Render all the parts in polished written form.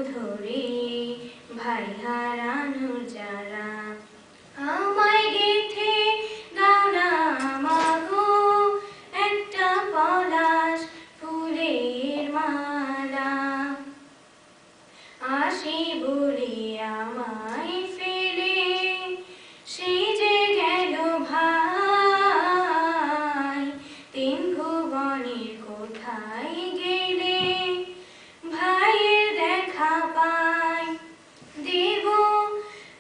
ধরে ভাই হারানোর জ্বালা। আমায় গেঁথে দাও না মাগো একটা পলাশ ফুলের মালা। আসি বলে আমায় ফেলে সে যে গেল ভাই, তিন ভুবনের কোথায় গেলে ভাইয়ের দেখা পাই। দেব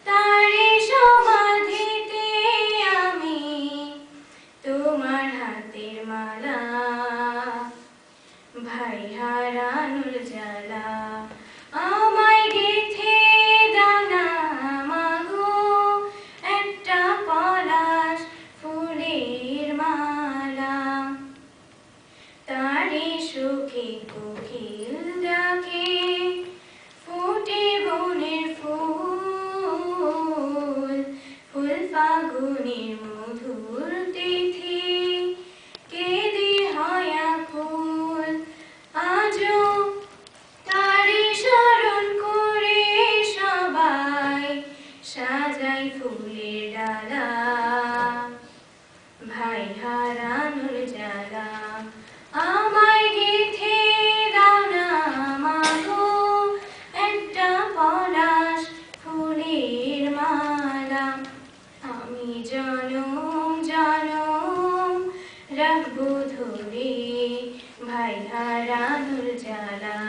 তারে সমাধিতে আমি তোমার হাতের মালা, ভাই হারানোর জ্বালা। আমায় গেঁথে দাও না মাগো একটা পলাশ ফুলের মালা। তারে সুখে কোকিল ডাকে ফুটে বনের ফুল, ফুল ফাগুনের মধুর তিথি কেঁদে হয় আকুল। আজও তারে স্মরণ করে সবাই সাজাই ফুলের ডালা, ভাই হারানোর জ্বালা। আমায় গেঁথে দাও না মাগো একটা পলাশ ফুলের মালা। আমি জনম জনম রাখবো ধরে ভাই হারানোর জ্বালা।